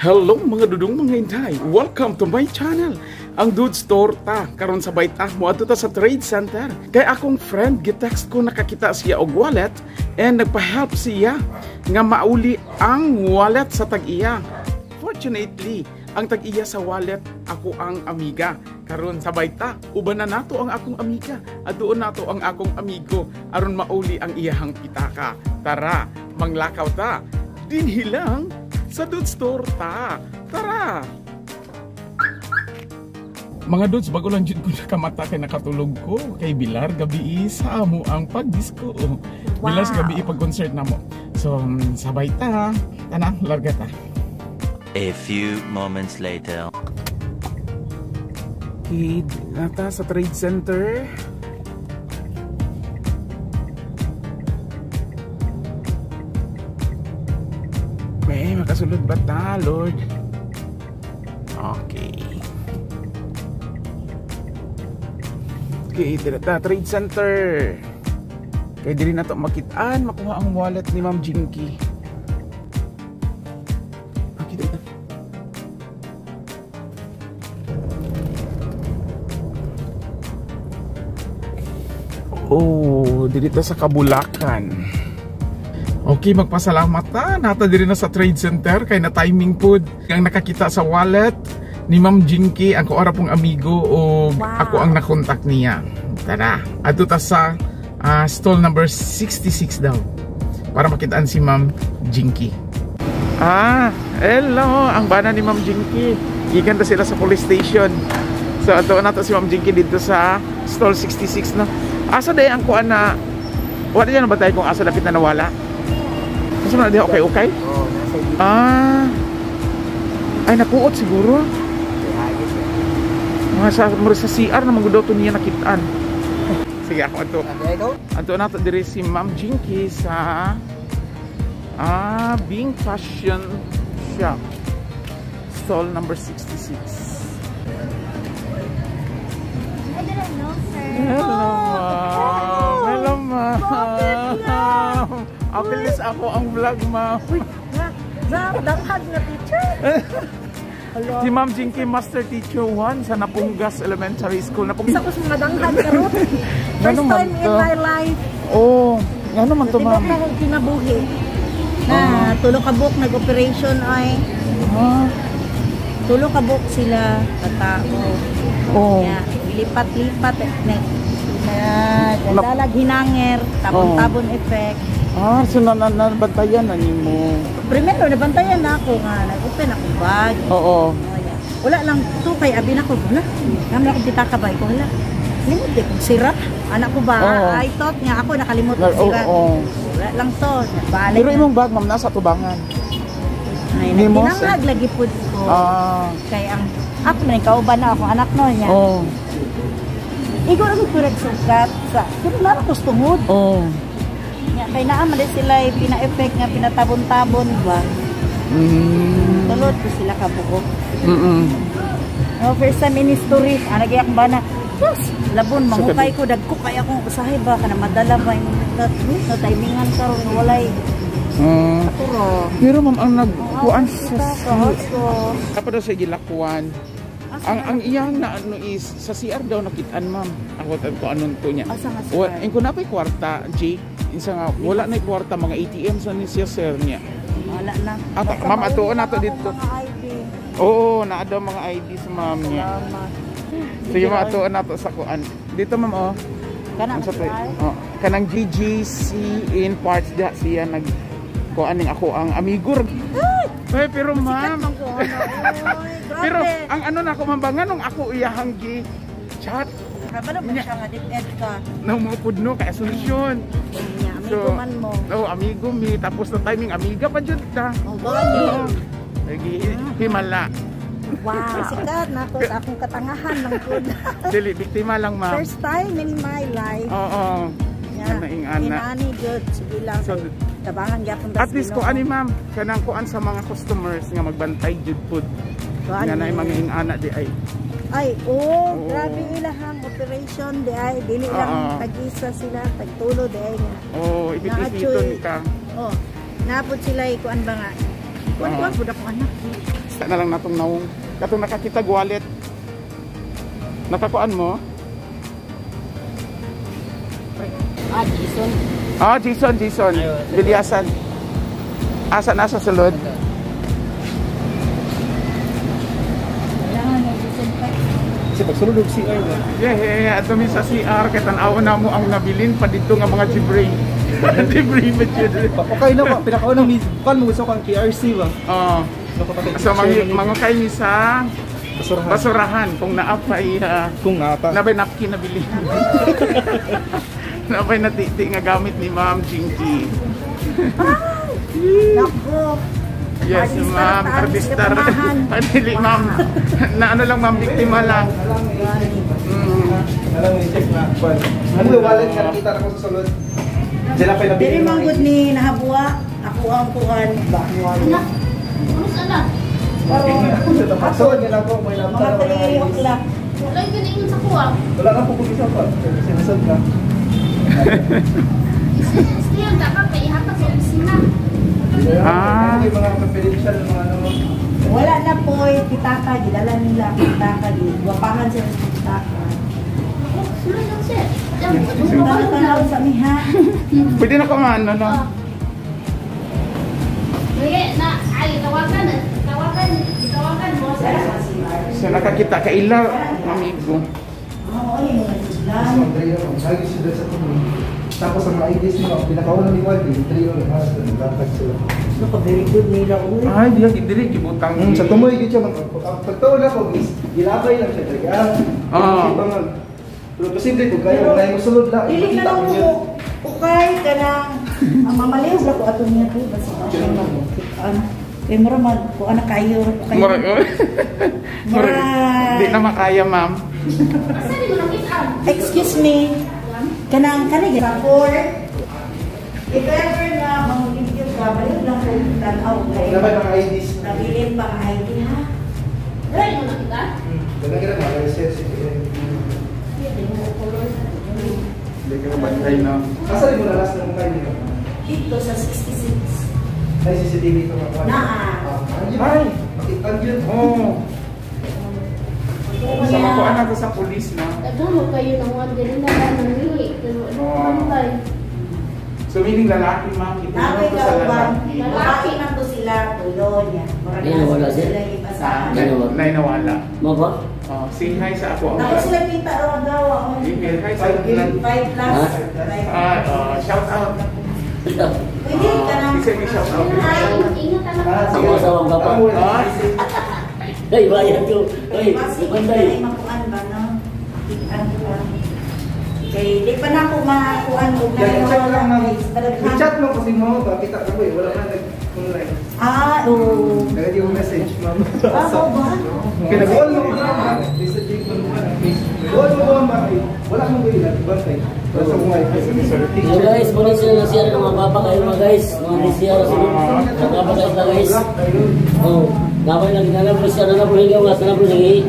Hello mga dudong mga inday, welcome to my channel. Ang Dude Store ta, karon sabay ta mo adto ta sa trade center. Kay akong friend gitext ko nakakita siya og wallet and nagpa-help siya nga mauli ang wallet sa tag-iya. Fortunately, ang tag-iya sa wallet ako ang amiga. Karon sabay ta, uban na nato ang akong amiga. Aduon nato ang akong amigo aron mauli ang iyahang pitaka. Tara, manglakaw ta. Dinhilang sa Dude Store ta. Tara! Mga dudes, bago lang dyan ko nakamata kay nakatulog ko. Kay Bilar, gabi sa amo ang pag-disco. Wow. Bilas gabi pag-concert na mo. So, sabay ta. Tana, larga ta. A few moments later. Kid, nata sa Trade Center. May makasulod ba ta, Lord? Okay. Okay, dito ta, Trade Center. Kaya dili na to makitaan, makuha ang wallet ni Ma'am Jinky. Okay, dito. Oh, dito sa Kabulakan. Okay, magpasalamat ta. Nata diri na sa Trade Center kay na timing pod ang nakakita sa wallet ni Ma'am Jinky, ang kuara pong amigo o ako ang nakontak niya. Tara, adto ta sa stall number 66 daw para makitaan si Ma'am Jinky. Hello, ang bana ni Ma'am Jinky. Gikan ta sila sa police station. So adto na to si Ma'am Jinky dito sa stall 66 no. Asa day ang kuan na wala diyan ba tayo kung asa dapat na nawala? Kasi na di okay? Oo, nasa dito. Ay nakuot siguro. Mga sa CR na mga daw to niya nakitaan. Sige ako ato. Ato na to diri si Ma'am Jinky sa Bing Fashion Shop. Stall number 66. I didn't know, sir. Hello, ma'am. Hello, ma'am. Abilis ako ang vlog, ma'am. Daghag na teacher. Hello. Si Ma'am Jinky, Master Teacher 1 sa Napungas Elementary School. Isa ko sa mga danghag karot. First time in my life. Oh, ano man to, ma'am? Tibok na kong kinabuhi. Na tulo ka book nag-operation ay. Tulo ka book sila katao. Oh. Yeah, lipat-lipat dalag hinanger, tabon-tabon effect. So nabantayan na ni mo. Primero, nabantayan na ako nga. Nag-open ako bag. Oo. Wala lang to kay abi na ko. Wala. Naman ako pitaka ba ko. Wala. Limot eh. Kung sira. Anak ko ba? I thought nga ako nakalimot ng sira. Wala lang to. Nagbalik Pero na. imong bag, ma'am, nasa tubangan. Ay, nagtinangag lagi po ko. Kaya ang ako na kauban na ako. Anak no niya. Igo ang correct sukat. Pero naman ko tungod. Kaya naaman din sila pina-effect nga pinatabon-tabon ba? Tulod ko sila kabuok. First time in history, nagyak ba na labon, mangukay ko, dagko kaya akong usahay ba ka na madala ba yung no timingan karon walay. Pero ma'am, ang nagkuan sa daw sa gilakuan. Ang iyang na ano is sa CR daw nakitaan, ma'am. Ako ko anon to niya. Ko na pay kwarta, Jake. Isa nga, wala na yung kwarta, mga ATM sa ni siya, sir niya. Wala na. Ma'am, atuon na to dito. Oo, naadaw mga ID sa ma'am niya. Sige, ma'am, atuon na to sa kuan. Dito, ma'am, kanang GGC in parts da siya nagkuan ning ako ang amigo. Ay, pero ma'am. Pero ang ano na ako, ma'am, nganong ako iyahang gi-chat. Kabalo ba siya nga dip-ed ka? Namupod no, kaya solusyon. Amigo man mo. Amigo mi. Tapos na timing, amiga pa dyan ta. Lagi, himala. Wow, sikat na to sa akong katangahan ng good. Dili, biktima lang, ma'am. First time in my life. Oo. Inani good. Sige lang. So, tabangan gyapon at least ko ani, ma'am. Kanang kuan sa mga customers nga magbantay jud pud. Nga na mga ingana di ay. Ay, grabe ilahang operation di ay dili lang tag-isa sila, tagtulo di ay nga. Ipit-ipiton ka. Napod sila kuan ba nga. Kuan pud ako anak. Na lang natong naong. Katong nakakita wallet. Nakakuan mo? Jason. Jason. Biliasan. Asa na sa sulod? Kasi pagsulod og CR ba? Yeah. Ato mi sa CR kay tan-aw na mo ang nabilin pa dito nga mga debris. Debris material. Okay na ba? Pinakaunang kan mo gusto kang PRC ba? So mangukay mi sa basurahan kung naapay kung naapa. nabay napkin nabili. Nabay natiti nga gamit ni Ma'am Jinky. Nako. Yes, Ma'am, artista. Dili, Ma'am. Na ano lang, Ma'am, biktima lang. Alam mo i-check na. Ano wallet ka nakita na ko sa sulod? Sila pa nabili. Diri manggod ni nahabuwa. Ako ang kuan ba? Wala. Ano sana? Sulod nga lang po. May Mga lampa. 3 o'clock. Wala yung ganayin sa kuha. Wala kang pupulisa pa. Sinasad ka. Still, dapat may ihatak sa opisina. May mga confidential mga ano. Wala na po, kitaka, gidala nila kitaka, wapahan sila sa kitaka. Oh, sulit lang siya. Tanaw sa miha. Pwede na kumaan, no? Sige, ay, tawagan mo. So, nakakita ka ilaw, amigo. Oo, yung mga sudlan. Lagi sila sa tuloy. Tapos ang IDs nyo, pinakauna ni Waldi, 3 or has, naglatag sila. Nako, very good nila. Uy. Ay, diya, dili, kibutang. Sa tumoy, gito siya, pagtaon ako, gilabay lang siya, kaya, pero posible kung kaya, kaya masulod lang, Dili na lang mo, ukay ka lang. Ang mamaliw ba ko ato niya po, basta ka siya mag-kitaan. Kaya maraman, kung anak kayo, Di na makaya, Ma'am. Saan mo nakita? excuse me, kanang for if ever na mag-video ka, balik lang po tanaw kayo. Dapat ang IDs. Nabilin pa ang ID ha? Wala yung nakita? Wala ka na, wala siya. Hindi ka bantay na. Asa rin mo nalas na mong kayo nito? Dito sa 66. Ay, CCTV ito mga Naa. Ay! Makitan yun. Oo. Sa makuan nato sa pulis, no? Dagang mo kayo ng one din na lang nangihi. Pero ano ko bantay? So, meaning lalaki, Ma'am. Ito Nakay naman to ka sa ubang. lalaki. Lalaki man to sila, tulo niya. Ayun, wala siya. Sila ipasahan. Nay nawala. Mo ba? Say hi sa ako. Ako sila kita raw daw. Sige, hi sa 5 plus. shout out. Pwede ka na. Isa may shout out. Ay, ingat ka na. Ako asawang gapa. Ay, bayad ko. Ay, Kasi banday. hindi makuan ba, no? Ikan ko. Kaya di pa na ako makuan mo. Check lang ma'am. Balaghan. I-chat mo kasi mo, kita ka po eh. Wala ka nag-online. Oo. Nagadi yung message, ma'am. Ako ba? Pinag-call mo ko naman. Messaging mo naman. Call mo ba, ma'am? Wala mong gawin. Bantay. Basta kung ay. So guys, muli sila na siya ng mga papa kayo mga guys. Mga siya na sila. Nagpapa guys na guys. Oh, gamay lang ginala po siya. Nana po higaw nga. Nana po lagi.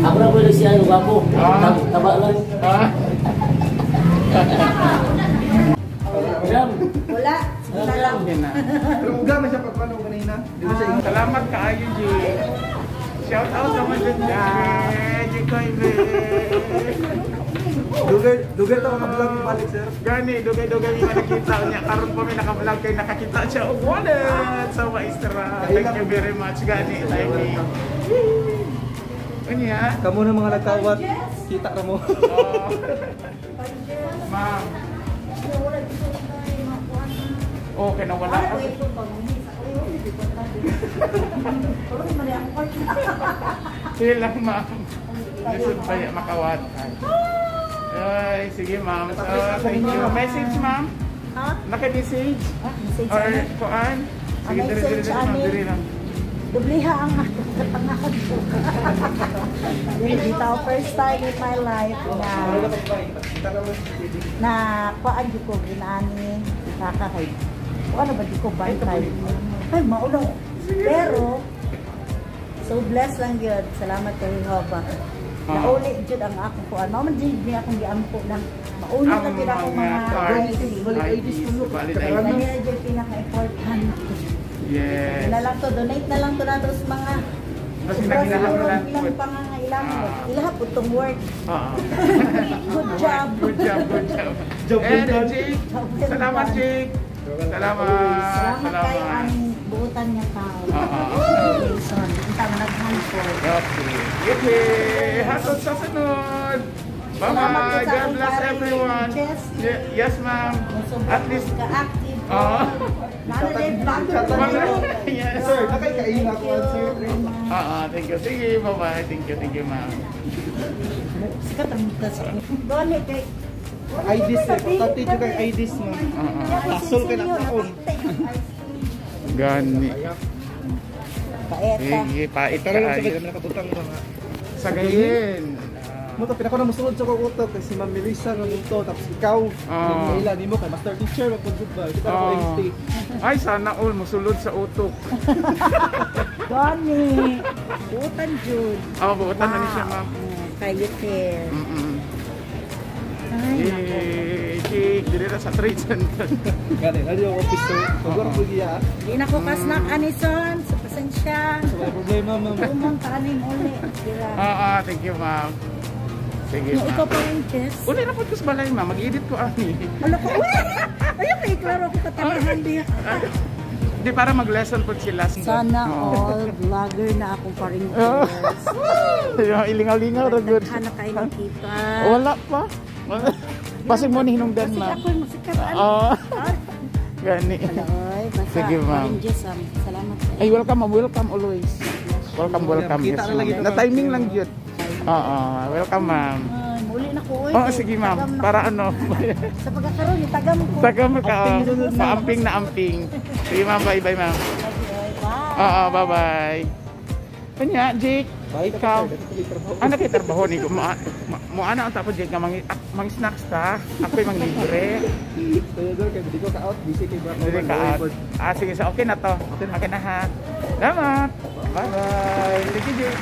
Ako na po lang siya. Yung gwapo. Taba lang. Jam. Wala. Wala lang. Pero kung gamay siya pagpano kanina. Di ba siya yung Salamat ka, Ayo G. Shout out naman dyan, Jikoy, Dugay to mga vlog yung balik, sir. Gani, dugay-dugay yung nakita niya. Karoon po may nakablog kayo, nakakita siya. Oh, wallet! Sa Maestra. Thank you very much, Gani. Thank you. Kanya? Kamu na mga nagkawat. Kita ka mo. Oh. Ma'am. Okay, nawala ka. Sige lang, ma'am. Lisod pa niya makawat. Ay, sige, ma'am. So, thank you. Message, ma'am? Ha? Naka-message? Message Or ano? kuan? Sige, Ang dire-dire message, ma'am. ani? Dire lang. Dubliha ang katangakad ko. Dito ako first time in my life na kuan di ko ginani nakakay. Ano ba di ko bantay? Ay, maulaw. Pero so blessed lang yun. Salamat kay Jehovah. Nauli jud ang akong kuan. Mao man jud ni akong giampo lang. Mauli lang jud ako mga cards, IDs. IDs, valid Ano IDs. niya jud pinaka-important. Yes. Na lang to, donate na lang to nato sa mga Kasi Pero siguro naginahanglan ilang po. pangangailangan. Ilaha po itong work. Oo. Good job. Good job, good job. Job well And done. Jake, well salamat done. Jake. Salamat. Salamat kayo ang buutan niya tao. Jason, kita mo nag-handful. Okay. Okay. Hasod sa sunod. Salamat Bye-bye. sa God akong bless pare, everyone. Jess. Yes, ma'am. At least. ka-active. Oo. Nana din, vlogger pa Mga- rin. Yes. Sir, nakakain ako, sir. Thank you. Sige, bye-bye. Thank you, ma'am. Sikat ang tas. Dole kay IDs, sir. Pati dyan kay IDs mo. Pasol ka na taon. Gani. Paeta. Sige, pait Tara lang sa kayo. kanya, nakatutang ba nga. Sagayin. Mo to pinako na musulod sa kukutok kasi Ma'am Melissa nga muto tapos ikaw Ila nimo kay master teacher magpugod ba kita ko AST. Ay, sana all musulod sa utok. Gani. Buutan Jud. Buutan na ni siya, ma'am. Kayo care. Ay, nako. Jake, dili na sa trade center. Gani na yung office sir. Pagor po giya. Di na ko kasnak anison. Sa pasensya. May problema ma'am. Umang kaning uli. Dira. Thank you, ma'am. Sige, Yung ikaw ma'am. pa rin, Jess. Uli na po ko sa balay, ma'am. Mag-edit ko, ani. Ano ko? Uy! Ayun, may klaro ko katamahan diya. Di para mag-lesson po sila. Sana all vlogger na akong paring Jess. Ilingaw-lingaw, ragod. Hanap kayo nakita. Wala pa. Basig mo ni hinungdan, Kasi ma'am. ako yung musikat. Gani. Ay, basta. Sige, ma'am. Paring Jess, salamat sa Ay, welcome, ma'am. Welcome always. Welcome. Kita Yes, na lagi ma'am. ito, Na ma'am. timing lang yun. Welcome, ma'am. Ay, muli na ko. Uy, Sige, ma'am. Para ano. Sa pagkakaroon, itagam ko. Tagam ka. Paamping na amping. Sige, ma'am. Bye-bye, ma'am. Bye. Bye-bye. Kanya, Jake. Ikaw. Nakitrabaho ni ko. Mo ana ang tapos Jake nga mang snacks ta. Ako'y mang libre. Tudor kay di ko ka out busy kay Brad. Dili ka out. Sige, so okay na to. Okay na ha. Salamat. Bye-bye. Sige, Jake.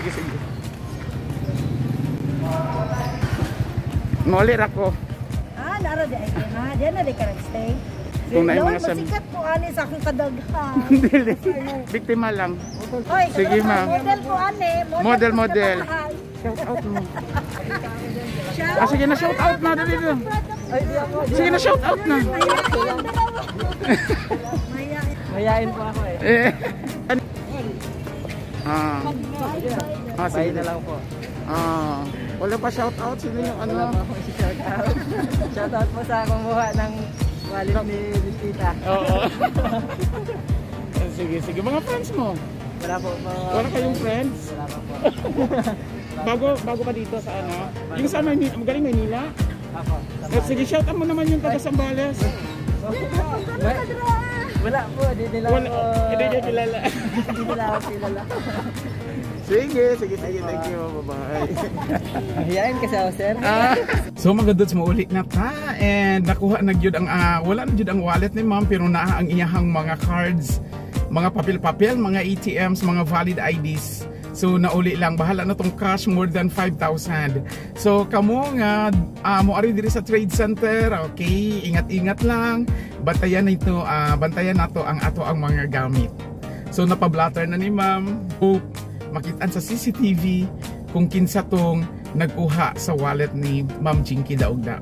Sige. Muli ako. Nara di ay na. Diyan na di ka nag-stay. Kung na yung Lawan, mga sabi. masikat po ani sa akong kadaghan. Dili. Biktima lang. Oy, Sige, ma'am. Model po ani. Model. po sa bahay. Shout out mo. Shout Sige na, shout out na. Dali lang. Sige na, shout out na. Mayain po ako eh. Sige na lang po. Wala pa shout out. Sino yung ano? Shout out po sa kumuha ng wallet ni Tita. Oo. Sige. Mga friends mo. Wala po. Wala kayong friends? Wala pa po. Bago ka dito sa ano? Yung sa Maynila, magaling Maynila? Ako. Sige, shout out mo naman yung taga Sambales. Wala po, hindi nila Wala, hindi niya kilala. Hindi nila ako kilala. Sige. Thank you. Bye-bye. Mahihain kasi ako, sir. So mga dudes, mauli na ta and nakuha na gyud ang wala na gyud ang wallet ni ma'am pero naa ang iyahang mga cards, mga papel-papel, mga ATMs, mga valid IDs. So nauli lang, bahala na tong cash more than 5,000. So kamo nga moari diri sa trade center, okay, ingat-ingat lang. Bantayan nato ang ato ang mga gamit. So napablatter na ni ma'am. Hope makitaan sa CCTV kung kinsa tong nagkuha sa wallet ni Ma'am Jinky Daog-Daog.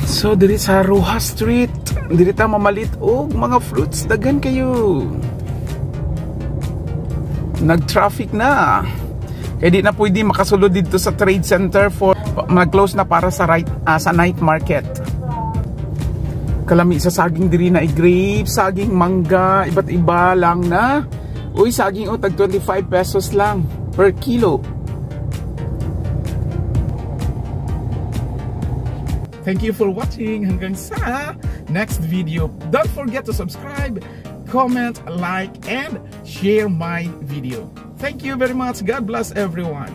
So diri sa Rojas Street, diri ta mamalit og mga fruits, daghan kayo. Nag-traffic na. Kaya di na pwede makasulod dito sa trade center for mag-close na para sa night market. Kalami sa saging diri na grapes, saging mangga, iba't iba lang na. Uy, saging tag 25 pesos lang per kilo. Thank you for watching. Hanggang sa next video. Don't forget to subscribe, comment, like, and share my video. Thank you very much. God bless everyone.